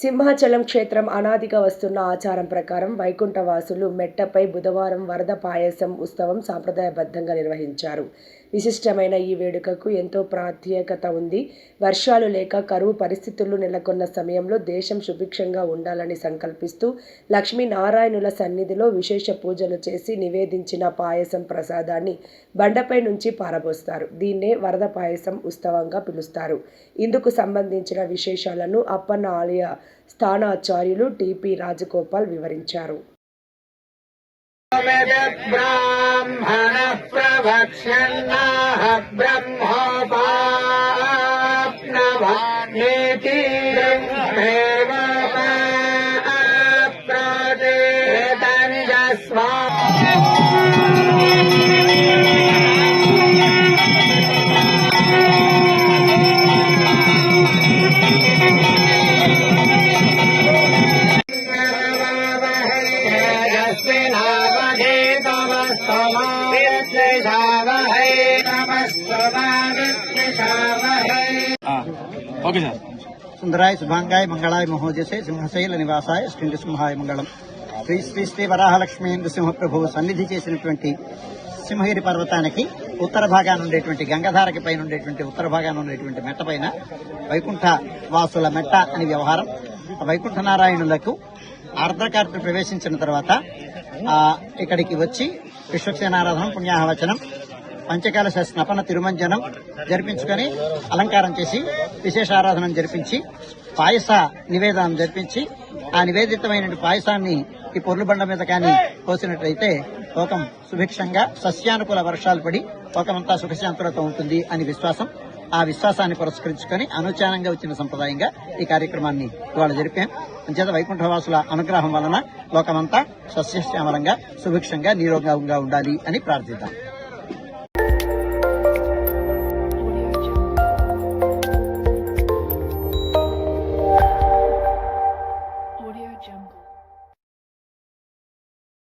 సింహాచలం క్షేత్రం అనాదిగా వస్తున్న ఆచారం ప్రకారం వైకుంఠవాసులు మెట్టపై బుధవారం వరద పాయసం ఉత్సవం సాంప్రదాయబద్ధంగా నిర్వహించారు. విశిష్టమైన ఈ వేడుకకు ఎంతో ప్రత్యేకత ఉంది. వర్షాలు లేక కరువు పరిస్థితులు నెలకొన్న సమయంలో దేశం సుభిక్షంగా ఉండాలని సంకల్పిస్తూ లక్ష్మీనారాయణుల సన్నిధిలో విశేష పూజలు చేసి నివేదించిన పాయసం ప్రసాదాన్ని బండపై నుంచి పారబోస్తారు. దీన్నే వరద పాయసం ఉత్సవంగా పిలుస్తారు. ఇందుకు సంబంధించిన విశేషాలను అప్పన్న ఆలయ స్థానాచార్యులు టి.పి. రాజగోపాల్ వివరించారు. బ్రాహ్మణ ప్రవక్ష్యన్నాః బ్రహ్మోపాప్నవన్నేతి బ్రహ్మేవ ప్రాదేతంజస్వా सुंदराय शुभांगाय मंगलाय महोजसे सिंहशैल निवासाय శ్రీ నృసింహాయ మంగళం. శ్రీ శ్రీ శ్రీ వరాహలక్ష్మీ నృసింహ ప్రభువు సన్నిధి చేసినటువంటి సింహగిరి పర్వతానికి ఉత్తర భాగాన ఉండేటువంటి గంగధారకి పైన ఉండేటువంటి ఉత్తర భాగాన ఉండేటువంటి మెట్ట పైన వైకుంఠ వాసుల మెట్ట అని వ్యవహారం. వైకుంఠ నారాయణులకు ఆర్ద్రకార్తె ప్రవేశించిన తర్వాత ఇక్కడికి వచ్చి విశ్వక్సేనారాధనం, పుణ్యాహవచనం, పంచకాల స్నపన తిరుమంజనం జరిపించుకొని అలంకారం చేసి విశేషారాధనం జరిపించి పాయస నివేదనం జరిపించి ఆ నివేదితమైన పాయసాన్ని ఈ పొర్లు బండ మీద కానీ పోసినట్లయితే లోకం సుభిక్షంగా సస్యానుకూల వర్షాలు పడి లోకమంతా సుఖశాంతులతో ఉంటుంది అని విశ్వాసం. ఆ విశ్వాసాన్ని పురస్కరించుకొని అనుచానంగా వచ్చిన సంప్రదాయంగా ఈ కార్యక్రమాన్ని ఇవాళ జరిపాం. అంచేత వైకుంఠవాసుల అనుగ్రహం వలన లోకమంతా సస్యశ్యామలంగా సుభిక్షంగా నిరోగంగా ఉండాలి అని ప్రార్థిద్దాం.